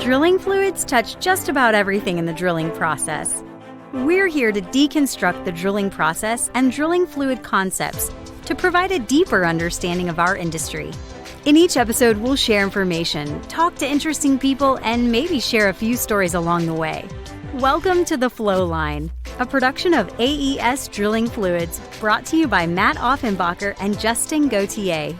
Drilling fluids touch just about everything in the drilling process. We're here to deconstruct the drilling process and drilling fluid concepts to provide a deeper understanding of our industry. In each episode, we'll share information, talk to interesting people, and maybe share a few stories along the way. Welcome to the Flowline, a production of AES Drilling Fluids, brought to you by Matt Offenbacher and Justin Gauthier.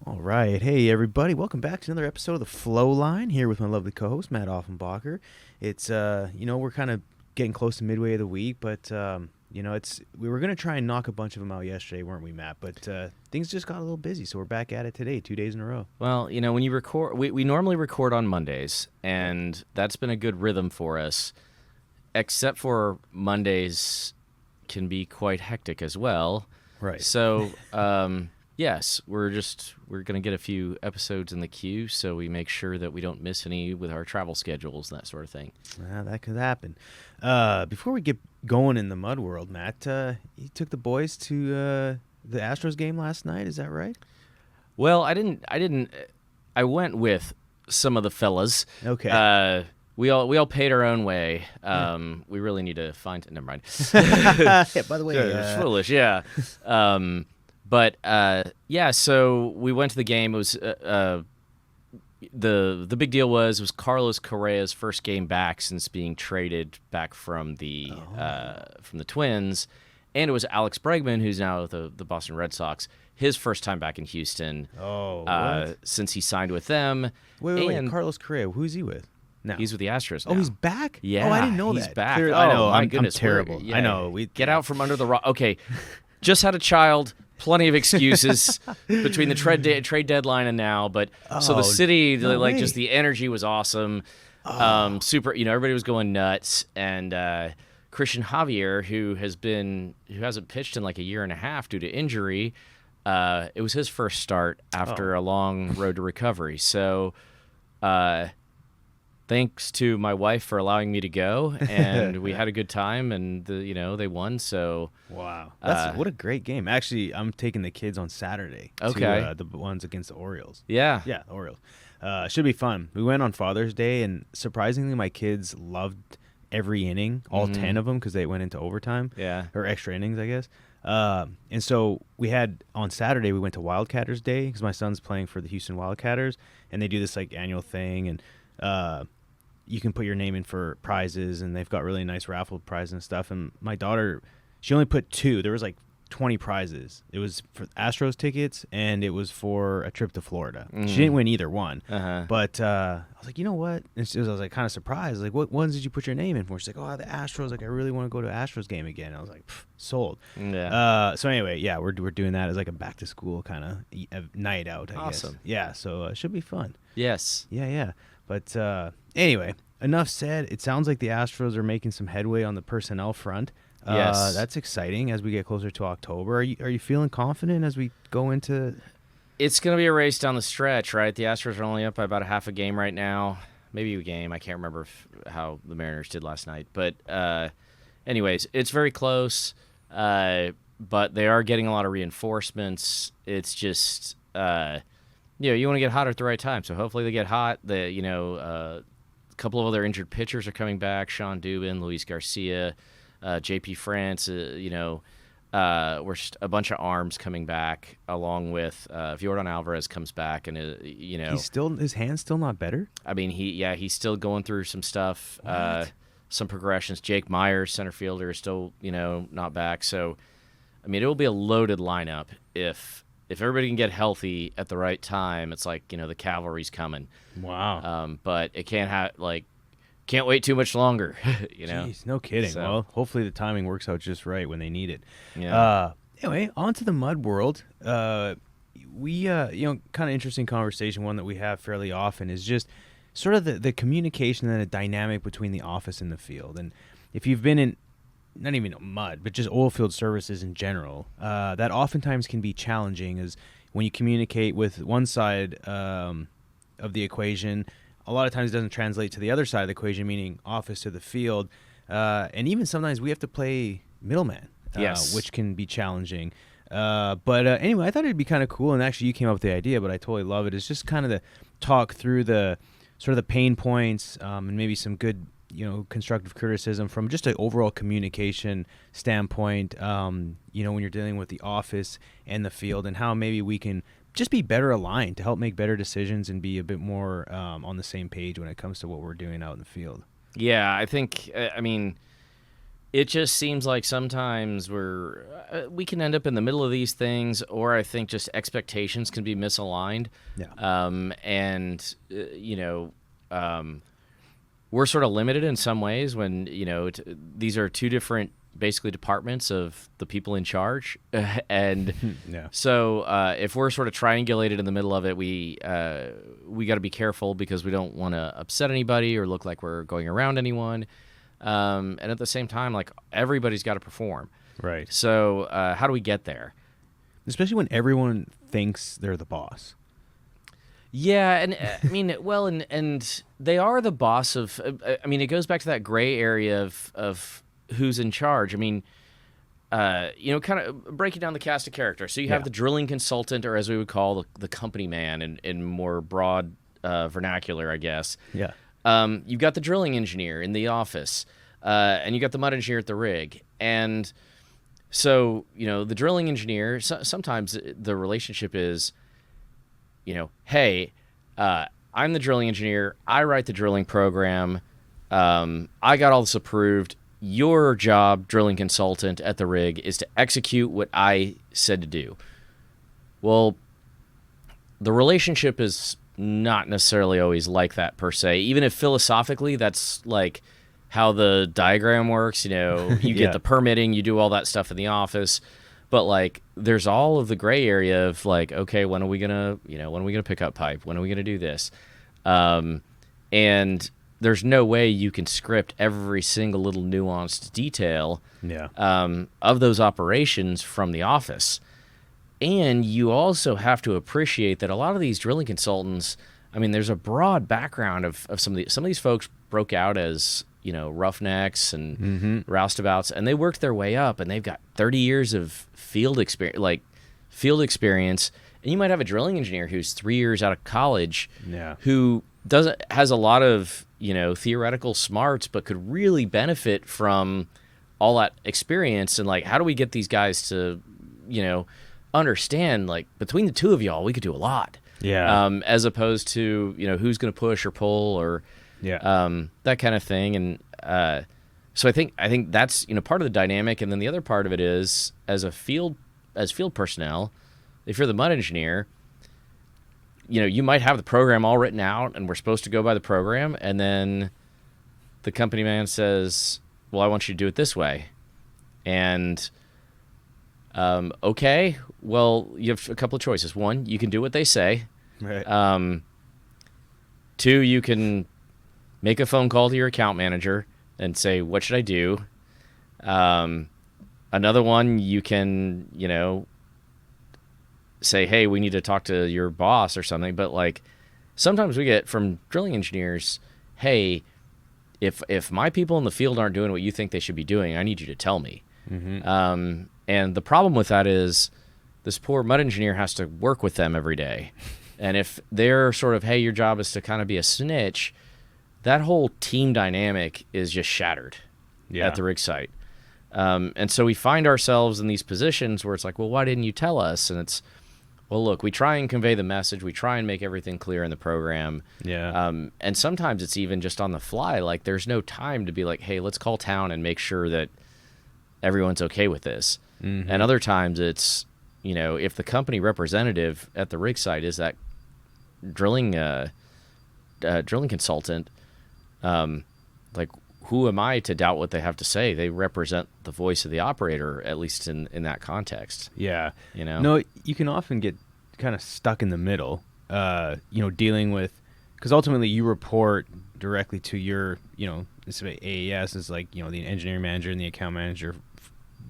All right. Hey, everybody. Welcome back to another episode of the Flowline, here with my lovely co-host, Matt Offenbacher. It's, we're kind of getting close to midway of the week, but, we were going to try and knock a bunch of them out yesterday, weren't we, Matt? But things just got a little busy, so we're back at it today, 2 days in a row. Well, when you record, we normally record on Mondays, and that's been a good rhythm for us, except for Mondays can be quite hectic as well. Right. So, yes, we're going to get a few episodes in the queue, so we make sure that we don't miss any with our travel schedules and that sort of thing. That could happen. Before we get going in the mud world, Matt, you took the boys to the Astros game last night. Is that right? Well, I didn't. I went with some of the fellas. Okay. We all paid our own way. We really need to find. Never mind. Yeah, by the way, it's foolish. Yeah. So we went to the game. It was the big deal was Carlos Correa's first game back since being traded back from the Twins, and it was Alex Bregman, who's now with the Boston Red Sox, his first time back in Houston. Since he signed with them. Wait, Carlos Correa, who's he with? No. He's with the Astros now. Oh, he's back? Yeah. Oh, I didn't know he's that. Back. I know. My I'm goodness, terrible. Yeah, I know. Get out from under the rock. Okay. Just had a child. Plenty of excuses between the trade deadline and now. But so the city, just the energy was awesome. Super. Everybody was going nuts. And Christian Javier, who hasn't pitched in like a year and a half due to injury, it was his first start after a long road to recovery. So, thanks to my wife for allowing me to go, and we had a good time, and they won. So wow, what a great game! Actually, I'm taking the kids on Saturday. Okay, to, the ones against the Orioles. Yeah, the Orioles. Should be fun. We went on Father's Day, and surprisingly, my kids loved every inning, all 10 of them, because they went into overtime. Yeah, or extra innings, I guess. And so we had on Saturday, we went to Wildcatters Day because my son's playing for the Houston Wildcatters, and they do this like annual thing, and you can put your name in for prizes, and they've got really nice raffle prizes and stuff. And my daughter, she only put 2. There was like 20 prizes. It was for Astros tickets, and it was for a trip to Florida. She didn't win either one. But I was like, you know what? And I was like kind of surprised. Like, what ones did you put your name in for? She's like, the Astros. Like, I really want to go to an Astros game again. I was like, sold. Yeah. So anyway, yeah, we're doing that as like a back to school kind of night out, I guess. Awesome. Yeah, so it should be fun. Yes. Yeah. But anyway, enough said. It sounds like the Astros are making some headway on the personnel front. Yes. That's exciting as we get closer to October. Are you feeling confident as we go into? It's going to be a race down the stretch, right? The Astros are only up by about a half a game right now. Maybe a game. I can't remember how the Mariners did last night. But anyways, it's very close. But they are getting a lot of reinforcements. It's just, you want to get hot at the right time. So hopefully they get hot. A couple of other injured pitchers are coming back. Sean Dubin, Luis Garcia, JP France, we're just a bunch of arms coming back, along with Yordan Alvarez comes back, and his hand's still not better. I mean, he's still going through some stuff, some progressions. Jake Myers, center fielder, is still not back. So, I mean, it will be a loaded lineup if everybody can get healthy at the right time. It's like the cavalry's coming. Wow. But it can't wait too much longer. Jeez, no kidding. So. Well, hopefully the timing works out just right when they need it. Yeah. Anyway, on to the mud world. We kind of interesting conversation, one that we have fairly often, is just sort of the communication and the dynamic between the office and the field. And if you've been in, not even mud, but just oil field services in general, that oftentimes can be challenging, is when you communicate with one side of the equation, a lot of times it doesn't translate to the other side of the equation, meaning office to the field. And even sometimes we have to play middleman, which can be challenging. But anyway, I thought it'd be kind of cool, and actually you came up with the idea, but I totally love it. It's just kind of to talk through the sort of the pain points and maybe some good, constructive criticism from just an overall communication standpoint, when you're dealing with the office and the field, and how maybe we can just be better aligned to help make better decisions and be a bit more on the same page when it comes to what we're doing out in the field. Yeah, I think, it just seems like sometimes we can end up in the middle of these things, or I think just expectations can be misaligned. Yeah. We're sort of limited in some ways when, these are two different basically departments of the people in charge. And Yeah. so if we're sort of triangulated in the middle of it, we got to be careful because we don't want to upset anybody or look like we're going around anyone. And at the same time, like, everybody's got to perform. Right. So how do we get there? Especially when everyone thinks they're the boss. Yeah, and and they are the boss of. It goes back to that gray area of who's in charge. Kind of breaking down the cast of characters. So you have the drilling consultant, or as we would call the company man in more broad vernacular, I guess. Yeah. You've got the drilling engineer in the office, and you got the mud engineer at the rig. And so, the drilling engineer, sometimes the relationship is, hey, I'm the drilling engineer. I write the drilling program. I got all this approved. Your job, drilling consultant at the rig, is to execute what I said to do. Well, the relationship is not necessarily always like that per se, even if philosophically that's like how the diagram works. You get the permitting, you do all that stuff in the office, but like there's all of the gray area of like, okay, when are we gonna pick up pipe? When are we gonna do this? And there's no way you can script every single little nuanced detail of those operations from the office. And you also have to appreciate that a lot of these drilling consultants, there's a broad background of some of these folks broke out as, roughnecks and roustabouts, and they worked their way up, and they've got 30 years of field experience. And you might have a drilling engineer who's 3 years out of college, who has a lot of, theoretical smarts, but could really benefit from all that experience. And like, how do we get these guys to, understand, like, between the two of y'all, we could do a lot. As opposed to, who's going to push or pull or that kind of thing. And so I think that's, part of the dynamic. And then the other part of it is, as field personnel, if you're the mud engineer, you might have the program all written out and we're supposed to go by the program. And then the company man says, well, I want you to do it this way. And okay, well, you have a couple of choices. One, you can do what they say. Right. Two, you can make a phone call to your account manager and say, what should I do? Another one, you can, say, hey, we need to talk to your boss or something. But like, sometimes we get from drilling engineers, hey, if my people in the field aren't doing what you think they should be doing, I need you to tell me. And the problem with that is this poor mud engineer has to work with them every day. And if they're sort of, hey, your job is to kind of be a snitch, that whole team dynamic is just shattered at the rig site. And so we find ourselves in these positions where it's like, well, why didn't you tell us? And it's, well, look, we try and convey the message. We try and make everything clear in the program. And sometimes it's even just on the fly. Like, there's no time to be like, hey, let's call town and make sure that everyone's okay with this. And other times it's, if the company representative at the rig site is that drilling consultant, like, who am I to doubt what they have to say? They represent the voice of the operator, at least in that context. No, you can often get kind of stuck in the middle, dealing with, because ultimately you report directly to your, this AES is like, the engineering manager and the account manager,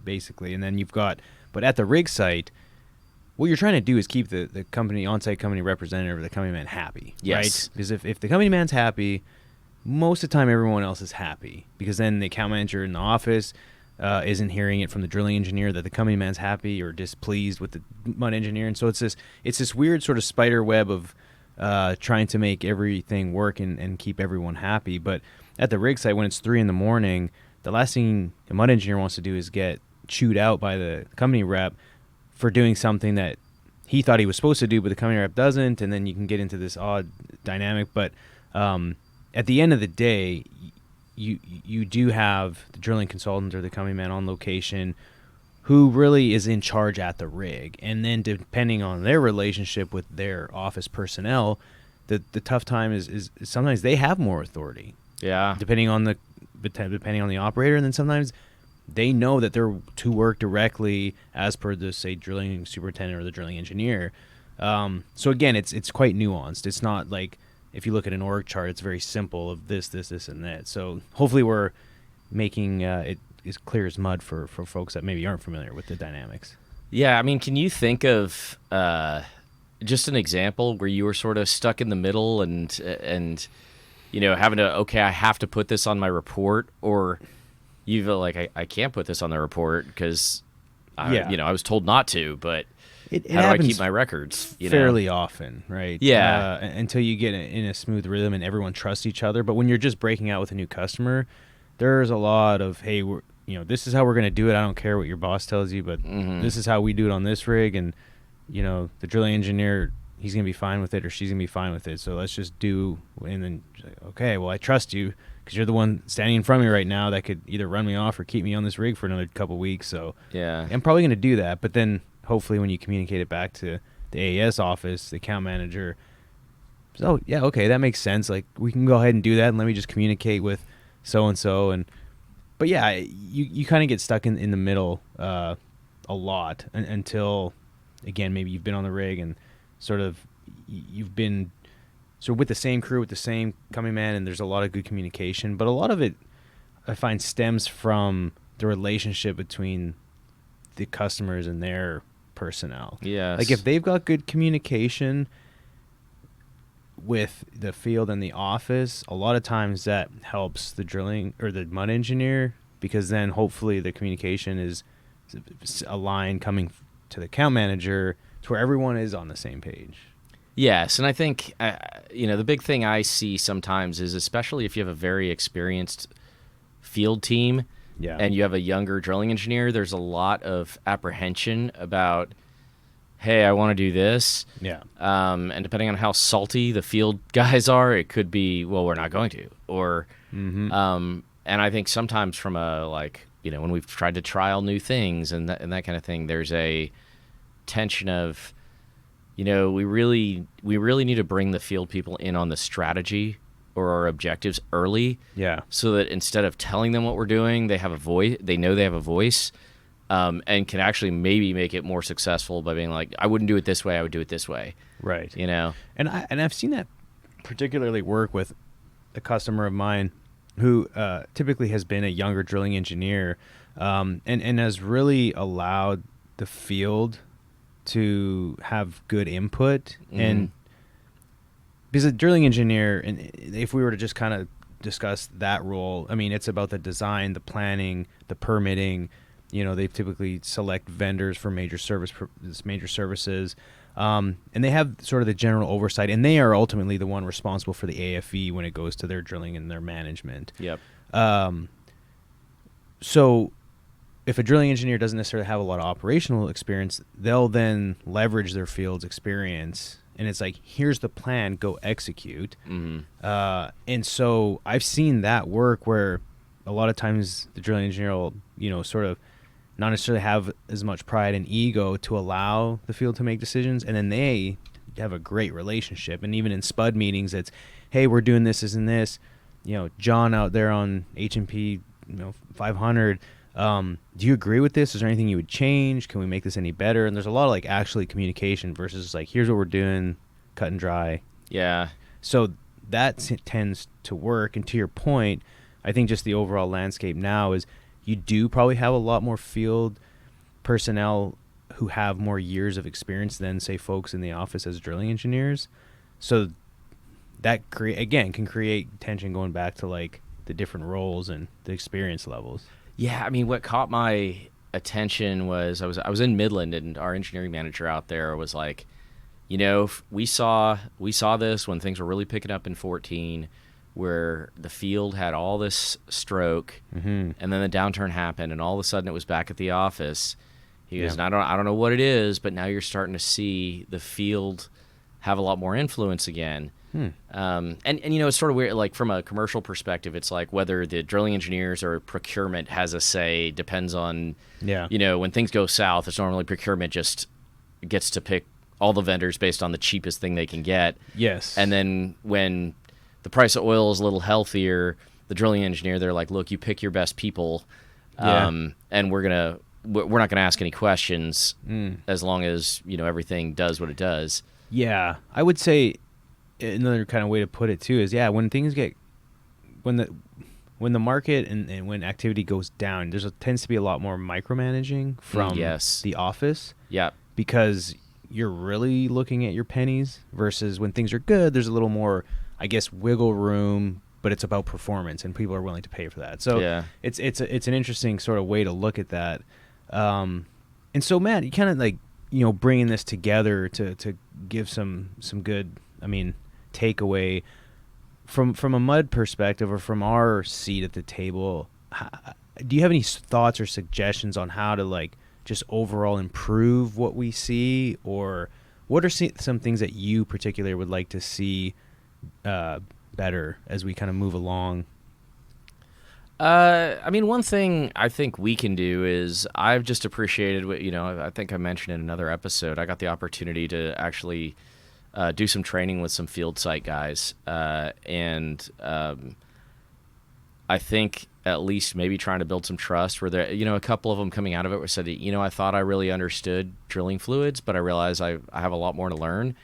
basically. And then you've got, but at the rig site, what you're trying to do is keep the company, on-site company representative or the company man happy. Right? Because if the company man's happy, most of the time everyone else is happy, because then the account manager in the office isn't hearing it from the drilling engineer that the company man's happy or displeased with the mud engineer. And so it's this weird sort of spider web of trying to make everything work and keep everyone happy. But at the rig site, when it's 3 a.m, the last thing a mud engineer wants to do is get chewed out by the company rep for doing something that he thought he was supposed to do, but the company rep doesn't, and then you can get into this odd dynamic. But at the end of the day, you do have the drilling consultant or the company man on location who really is in charge at the rig. And then depending on their relationship with their office personnel, the tough time is sometimes they have more authority. Yeah. Depending on the operator, and then sometimes they know that they're to work directly as per the, say, drilling superintendent or the drilling engineer. So again, it's quite nuanced. It's not like if you look at an org chart, it's very simple of this, and that. So hopefully we're making it as clear as mud for folks that maybe aren't familiar with the dynamics. Yeah, I mean, can you think of just an example where you were sort of stuck in the middle and having to, okay, I have to put this on my report, or you feel like I can't put this on the report because I was told not to, but how do I keep my records? Fairly often, right? Yeah. Until you get in a smooth rhythm and everyone trusts each other. But when you're just breaking out with a new customer, there's a lot of, hey, this is how we're going to do it. I don't care what your boss tells you, but this is how we do it on this rig. And, the drilling engineer, he's going to be fine with it or she's going to be fine with it. So let's just do, and then, okay, well, I trust you because you're the one standing in front of me right now that could either run me off or keep me on this rig for another couple weeks. So yeah, I'm probably going to do that. But then hopefully when you communicate it back to the AES office, the account manager, so yeah, okay, that makes sense. Like, we can go ahead and do that, and let me just communicate with so-and-so. But yeah, you kind of get stuck in the middle a lot until, again, maybe you've been on the rig and sort of you've been sort of with the same crew, with the same company man, and there's a lot of good communication. But a lot of it, I find, stems from the relationship between the customers and their personnel. Yes. Like, if they've got good communication with the field and the office, a lot of times that helps the drilling or the mud engineer, because then hopefully the communication is a line coming to the account manager to where everyone is on the same page. Yes, and I think the big thing I see sometimes is, especially if you have a very experienced field team, yeah, and you have a younger drilling engineer, there's a lot of apprehension about, hey, I want to do this. Yeah. And depending on how salty the field guys are, it could be, well, we're not going to. Or, and I think sometimes from when we've tried to trial new things and that kind of thing, there's a tension of, we really need to bring the field people in on the strategy or our objectives early. Yeah. So that instead of telling them what we're doing, they have a voice. They know they have a voice. And can actually maybe make it more successful by being like, I wouldn't do it this way, I would do it this way. Right. And I've seen that particularly work with a customer of mine who typically has been a younger drilling engineer, and has really allowed the field to have good input. And because a drilling engineer, and if we were to just kind of discuss that role, I mean, it's about the design, the planning, the permitting. They typically select vendors for major services, and they have sort of the general oversight, and they are ultimately the one responsible for the AFE when it goes to their drilling and their management. Yep. So if a drilling engineer doesn't necessarily have a lot of operational experience, they'll then leverage their field's experience, and it's like, here's the plan, go execute. And so I've seen that work where a lot of times the drilling engineer will, sort of not necessarily have as much pride and ego to allow the field to make decisions, and then they have a great relationship. And even in spud meetings, it's, hey, we're doing this and this. John out there on H&P 500, do you agree with this? Is there anything you would change? Can we make this any better? And there's a lot of actually communication versus here's what we're doing, cut and dry. Yeah. So that tends to work. And to your point, I think just the overall landscape now is you do probably have a lot more field personnel who have more years of experience than, say, folks in the office as drilling engineers. So that can create tension going back to the different roles and the experience levels. Yeah, I mean, what caught my attention was I was in Midland, and our engineering manager out there was like, we saw this when things were really picking up in 14, where the field had all this stroke, and then the downturn happened, and all of a sudden it was back at the office. He goes, and I don't know what it is, but now you're starting to see the field have a lot more influence again. And it's sort of weird, like from a commercial perspective, it's like whether the drilling engineers or procurement has a say depends on, when things go south, it's normally procurement just gets to pick all the vendors based on the cheapest thing they can get. Yes. And then when the price of oil is a little healthier, the drilling engineer, they're like, look, you pick your best people, and we're not gonna ask any questions as long as everything does what it does. Yeah, I would say another kind of way to put it too is when things get when the market and when activity goes down, tends to be a lot more micromanaging from the office. Yeah, because you're really looking at your pennies versus when things are good, there's a little more, I guess, wiggle room, but it's about performance and people are willing to pay for that. So it's an interesting sort of way to look at that. And so Matt, you kind of like, bringing this together to give some good, takeaway from a mud perspective or from our seat at the table. Do you have any thoughts or suggestions on how to like just overall improve what we see, or what are some things that you particularly would like to see better as we kind of move along? One thing I think we can do is I've just appreciated what, I think I mentioned in another episode, I got the opportunity to actually do some training with some field site guys. And I think at least maybe trying to build some trust where there, a couple of them coming out of it were said, I thought I really understood drilling fluids, but I realized I have a lot more to learn.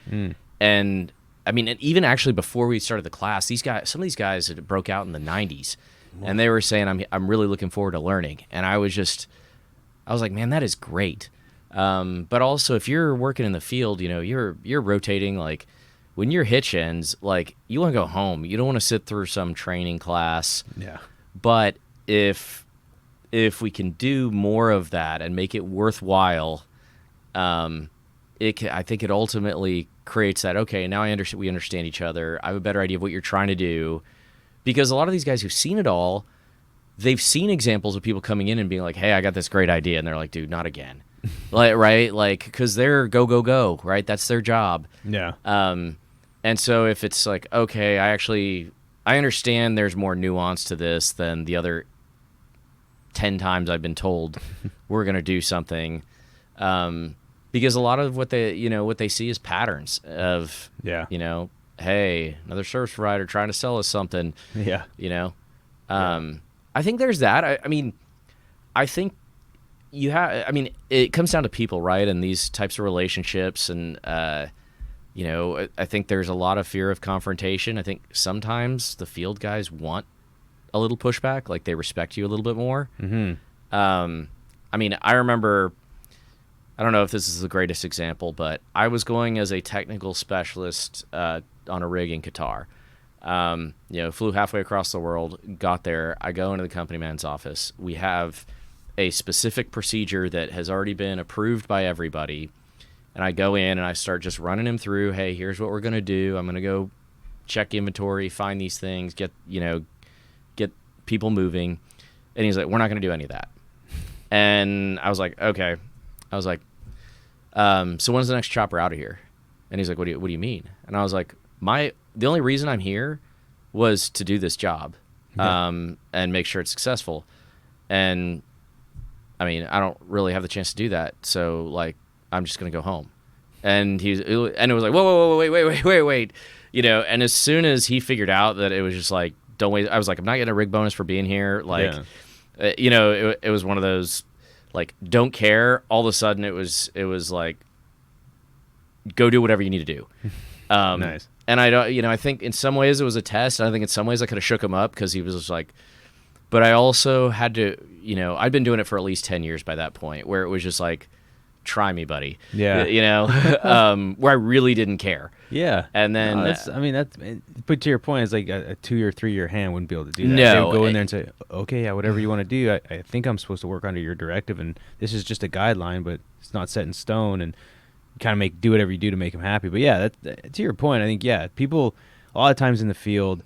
And even actually before we started the class, some of these guys had broke out in the 90s. And they were saying, I'm really looking forward to learning. And I was like, man, that is great. But also, if you're working in the field, you're rotating. Like when your hitch ends, like you want to go home. You don't want to sit through some training class. Yeah. But if we can do more of that and make it worthwhile, I think it ultimately creates that. Okay, now we understand each other. I have a better idea of what you're trying to do. Because a lot of these guys who've seen it all, they've seen examples of people coming in and being like, hey, I got this great idea. And they're like, dude, not again. Right? Like, because they're go, right? That's their job. Yeah. And so if it's like, okay, I understand there's more nuance to this than the other 10 times I've been told we're going to do something. Because a lot of what they see is patterns of, hey, another service provider trying to sell us something. Yeah. I think there's that. I think it comes down to people, right? And these types of relationships. And, I think there's a lot of fear of confrontation. I think sometimes the field guys want a little pushback, like they respect you a little bit more. Mm-hmm. I remember, I don't know if this is the greatest example, but I was going as a technical specialist on a rig in Qatar. Flew halfway across the world, got there. I go into the company man's office. We have a specific procedure that has already been approved by everybody. And I go in and I start just running him through, hey, here's what we're going to do. I'm going to go check inventory, find these things, get people moving. And he's like, we're not going to do any of that. And I was like, okay. I was like, so when's the next chopper out of here? And he's like, what do you mean? And I was like, the only reason I'm here was to do this job, and make sure it's successful. And I don't really have the chance to do that. So like, I'm just going to go home. And it was like, whoa, wait. And as soon as he figured out that it was just like, don't wait. I was like, I'm not getting a rig bonus for being here. Like, it was one of those, like, don't care. All of a sudden it was like, go do whatever you need to do. Nice. And I think in some ways it was a test. I think in some ways I could have shook him up because he was just like, but I also had to, I'd been doing it for at least 10 years by that point, where it was just like, try me, buddy. Yeah. Where I really didn't care. Yeah. And then, but to your point, it's like a 2 or 3 year hand wouldn't be able to do that. No. They would go in there and say, okay, yeah, whatever you want to do. I think I'm supposed to work under your directive, and this is just a guideline, but it's not set in stone. And kind of do whatever you do to make them happy. But yeah, to your point, I think people a lot of times in the field,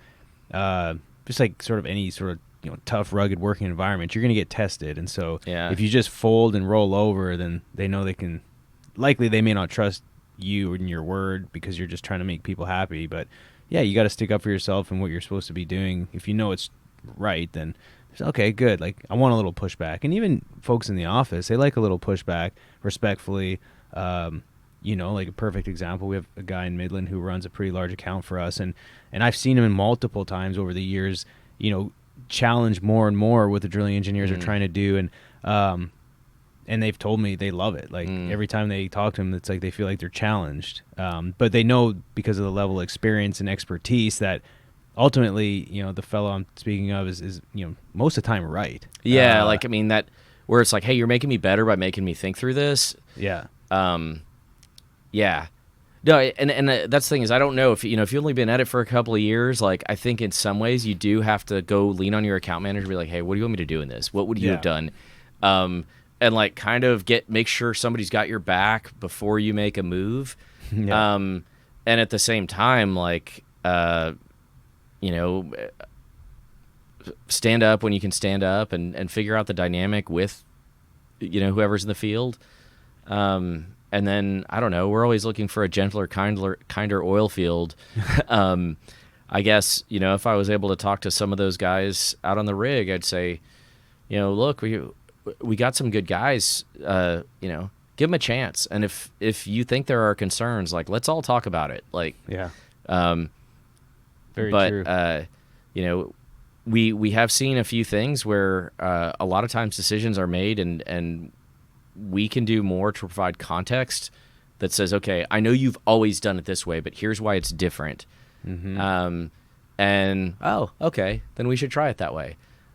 just like sort of any sort of tough, rugged working environment, you're going to get tested, and so if you just fold and roll over, then they know they may not trust you and your word because you're just trying to make people happy. But yeah, you got to stick up for yourself and what you're supposed to be doing. If you know it's right, then okay, good. Like, I want a little pushback. And even folks in the office, they like a little pushback respectfully. Like a perfect example, we have a guy in Midland who runs a pretty large account for us, and I've seen him multiple times over the years, challenge more and more what the drilling engineers are trying to do, and they've told me they love it. Like, every time they talk to him, it's like they feel like they're challenged. But they know, because of the level of experience and expertise, that ultimately, the fellow I'm speaking of is most of the time right. Yeah, that where it's like, hey, you're making me better by making me think through this. Yeah. Yeah. No, and that's the thing is, I don't know if you've only been at it for a couple of years. Like, I think in some ways you do have to go lean on your account manager and be like, hey, what do you want me to do in this? What would you have done? And like kind of make sure somebody's got your back before you make a move. Yeah. And at the same time, like, stand up when you can stand up and figure out the dynamic with, whoever's in the field. And then, I don't know, we're always looking for a gentler, kinder oil field. I guess, if I was able to talk to some of those guys out on the rig, I'd say, look, we got some good guys, give them a chance. And if you think there are concerns, like, let's all talk about it. Like, yeah. Very true. We have seen a few things where a lot of times decisions are made and we can do more to provide context that says, okay, I know you've always done it this way, but here's why it's different. Mm-hmm. Okay, then we should try it that way.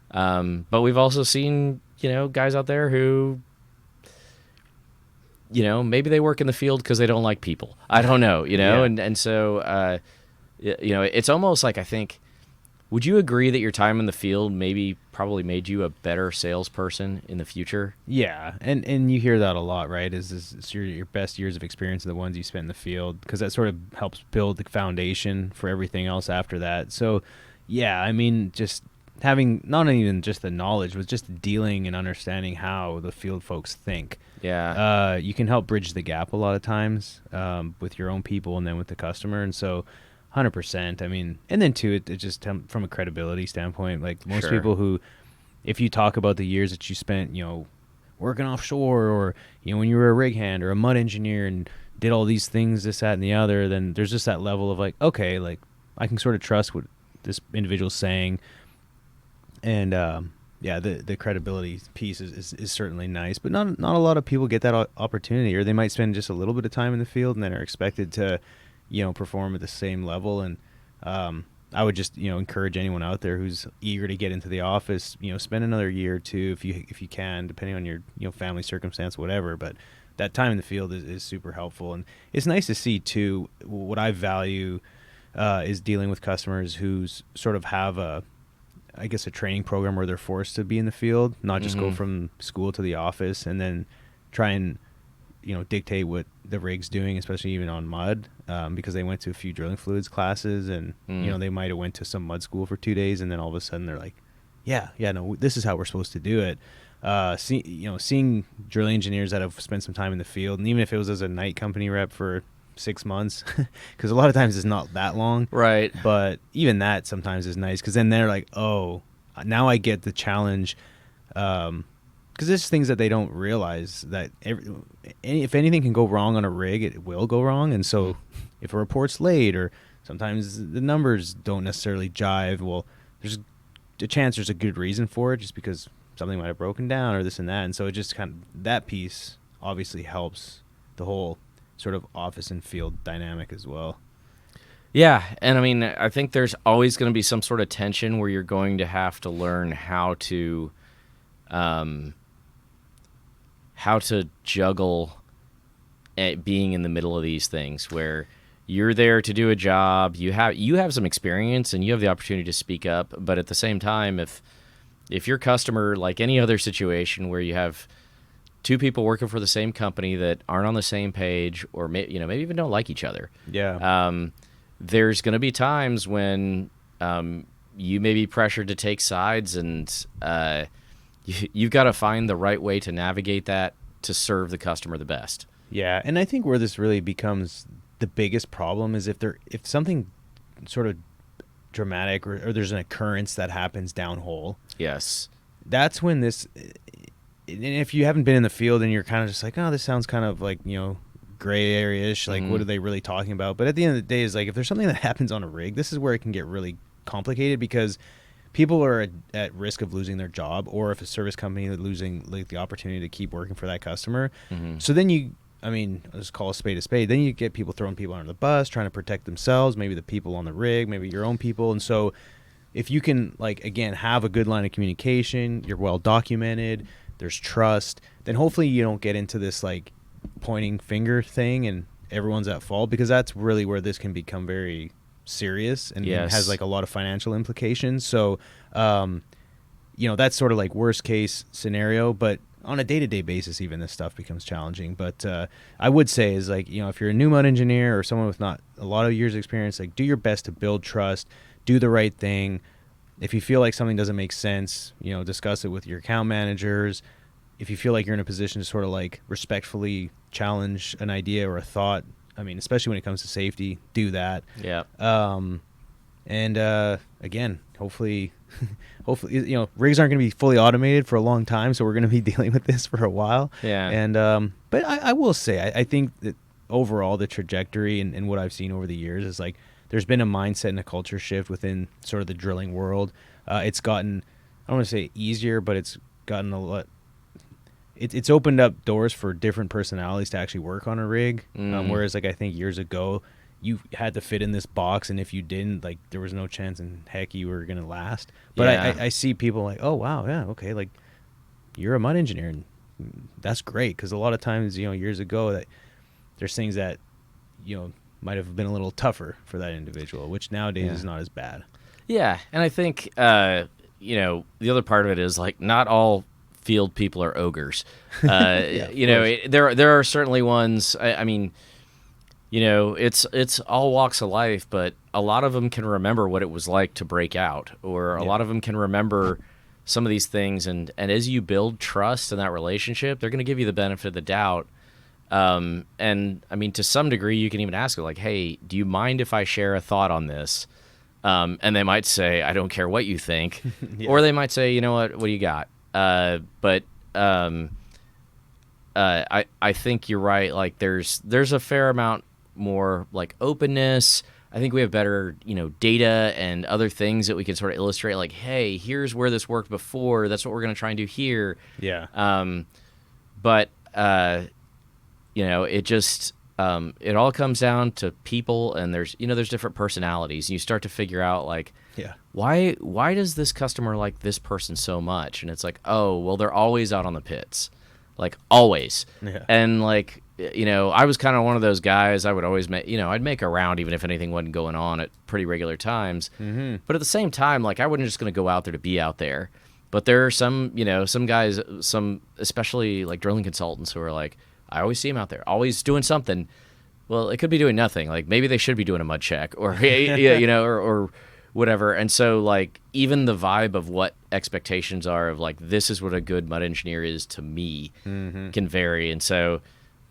But we've also seen, guys out there who, maybe they work in the field because they don't like people. I don't know, Yeah. And so, it's almost like, I think, would you agree that your time in the field probably made you a better salesperson in the future? Yeah, and you hear that a lot, right? Is your best years of experience are the ones you spent in the field, because that sort of helps build the foundation for everything else after that. So, yeah, I mean, just having not even just the knowledge, but just dealing and understanding how the field folks think. Yeah. You can help bridge the gap a lot of times with your own people and then with the customer, and so 100%. I mean, and then too, it just from a credibility standpoint, like most Sure. people who, if you talk about the years that you spent, working offshore, or when you were a rig hand or a mud engineer and did all these things, this, that, and the other, then there's just that level of like, okay, like I can sort of trust what this individual's saying, and the credibility piece is certainly nice, but not a lot of people get that opportunity, or they might spend just a little bit of time in the field and then are expected to perform at the same level. And I would just encourage anyone out there who's eager to get into the office, spend another year or two if you can, depending on your family circumstance, whatever. But that time in the field is super helpful, and it's nice to see too. What I value is dealing with customers who's sort of have a training program where they're forced to be in the field, not just go from school to the office and then try and dictate what the rig's doing, especially even on mud, because they went to a few drilling fluids classes, and they might have went to some mud school for 2 days, and then all of a sudden they're like, no, this is how we're supposed to do it. Seeing drilling engineers that have spent some time in the field, and even if it was as a night company rep for 6 months, because a lot of times it's not that long, Right. but even that sometimes is nice, because then they're like, oh, now I get the challenge. Because there's things that they don't realize, that if anything can go wrong on a rig, it will go wrong. And so if a report's late, or sometimes the numbers don't necessarily jive, well, there's a chance there's a good reason for it, just because something might have broken down or this and that. And so it just kind of, that piece obviously helps the whole sort of office and field dynamic as well. Yeah, and I mean, I think there's always going to be some sort of tension where you're going to have to learn how to juggle being in the middle of these things, where you're there to do a job, you have some experience and you have the opportunity to speak up, but at the same time, if your customer, like any other situation where you have two people working for the same company that aren't on the same page, or maybe even don't like each other. Yeah. There's going to be times when you may be pressured to take sides, and you've got to find the right way to navigate that to serve the customer the best. Yeah, and I think where this really becomes the biggest problem is if something sort of dramatic or there's an occurrence that happens downhole. Yes. That's when this, and if you haven't been in the field and you're kind of just like, oh, this sounds kind of like, gray area-ish, like what are they really talking about? But at the end of the day, is like if there's something that happens on a rig, this is where it can get really complicated because people are at risk of losing their job, or if a service company is losing like the opportunity to keep working for that customer. So then let's call a spade. Then you get people throwing people under the bus, trying to protect themselves, maybe the people on the rig, maybe your own people. And so if you can, like, again, have a good line of communication, you're well documented, there's trust, then hopefully you don't get into this like pointing finger thing and everyone's at fault, because that's really where this can become very serious and has like a lot of financial implications. So that's sort of like worst case scenario, but on a day-to-day basis even this stuff becomes challenging. But I would say is like, if you're a new mud engineer or someone with not a lot of years experience, like do your best to build trust, do the right thing. If you feel like something doesn't make sense, discuss it with your account managers. If you feel like you're in a position to sort of like respectfully challenge an idea or a thought, especially when it comes to safety, do that. Yeah. Again, hopefully, rigs aren't going to be fully automated for a long time, so we're going to be dealing with this for a while. Yeah. And but I will say, I think that overall the trajectory and what I've seen over the years is like there's been a mindset and a culture shift within sort of the drilling world. It's gotten, I don't want to say easier, but it's gotten a lot. It's opened up doors for different personalities to actually work on a rig. Whereas like I think years ago, you had to fit in this box, and if you didn't, like there was no chance in heck you were gonna last. But Yeah. I see people like, oh wow, yeah, okay, like you're a mud engineer, and that's great, because a lot of times years ago that there's things that might have been a little tougher for that individual, which nowadays is not as bad. Yeah, and I think the other part of it is like not all field people are ogres. There are certainly ones. It's all walks of life, but a lot of them can remember what it was like to break out, or a lot of them can remember some of these things. And as you build trust in that relationship, they're going to give you the benefit of the doubt. To some degree, you can even ask it like, hey, do you mind if I share a thought on this? And they might say, I don't care what you think. Or they might say, you know what do you got? I think you're right. Like there's a fair amount more like openness. I think we have better, data and other things that we can sort of illustrate like, hey, here's where this worked before. That's what we're going to try and do here. Yeah. It just, it all comes down to people, and there's different personalities. You start to figure out like, why does this customer like this person so much? And it's like, oh, well, they're always out on the pits, like always. Yeah. And like, I was kind of one of those guys. I would always I'd make a round even if anything wasn't going on at pretty regular times. Mm-hmm. But at the same time, like I wasn't just going to go out there to be out there. But there are some guys, especially like drilling consultants who are like, I always see them out there, always doing something. Well, it could be doing nothing. Like maybe they should be doing a mud check or or whatever. And so like even the vibe of what expectations are of like this is what a good mud engineer is to me can vary. And so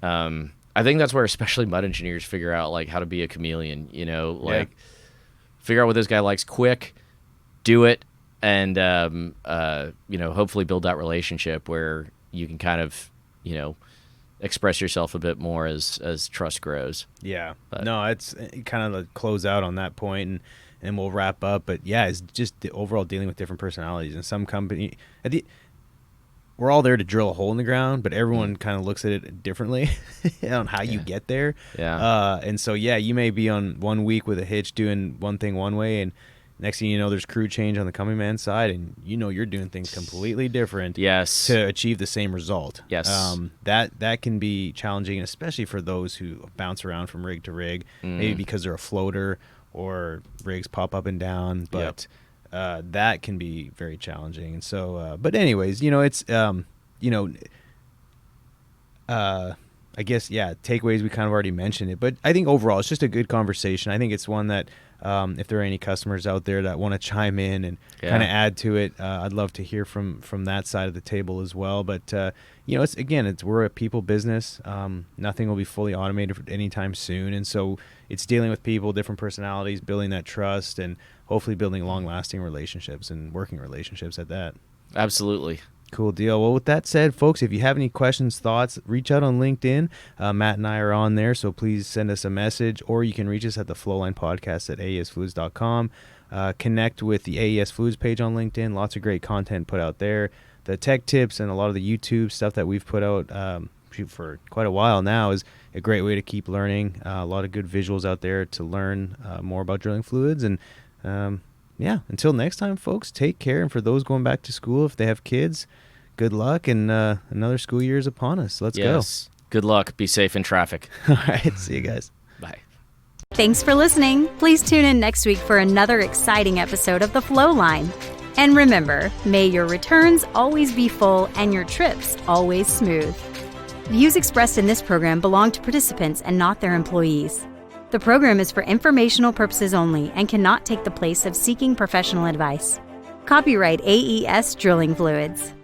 I think that's where especially mud engineers figure out like how to be a chameleon. Figure out what this guy likes quick, do it, and hopefully build that relationship where you can kind of express yourself a bit more as trust grows. Yeah. But no, it's kind of a close out on that point, and we'll wrap up. But yeah, it's just the overall dealing with different personalities. And some company, we're all there to drill a hole in the ground, but everyone kind of looks at it differently on how you get there. Yeah. And so, you may be on 1 week with a hitch doing one thing one way, and next thing you know, there's crew change on the coming man side, and you're doing things completely different. Yes. To achieve the same result. Yes. That can be challenging, especially for those who bounce around from rig to rig, maybe because they're a floater or rigs pop up and down. But that can be very challenging. And so, but anyways, it's I guess, takeaways, we kind of already mentioned it. But I think overall, it's just a good conversation. I think it's one that if there are any customers out there that want to chime in and kind of add to it, I'd love to hear from that side of the table as well. But, we're a people business. Nothing will be fully automated anytime soon. And so it's dealing with people, different personalities, building that trust, and hopefully building long-lasting relationships and working relationships at that. Absolutely. Cool deal. Well, with that said, folks, if you have any questions, thoughts, reach out on LinkedIn. Matt and I are on there, so please send us a message, or you can reach us at the Flowline podcast at aesfluids.com. Connect with the AES Fluids page on LinkedIn. Lots of great content put out there. The tech tips and a lot of the YouTube stuff that we've put out for quite a while now is a great way to keep learning. A lot of good visuals out there to learn more about drilling fluids. And until next time, folks, take care. And for those going back to school, if they have kids, good luck. And another school year is upon us. Let's go. Good luck. Be safe in traffic. All right. See you guys. Bye. Thanks for listening. Please tune in next week for another exciting episode of the Flowline. And remember, may your returns always be full and your trips always smooth. Views expressed in this program belong to participants and not their employees. The program is for informational purposes only and cannot take the place of seeking professional advice. Copyright AES Drilling Fluids.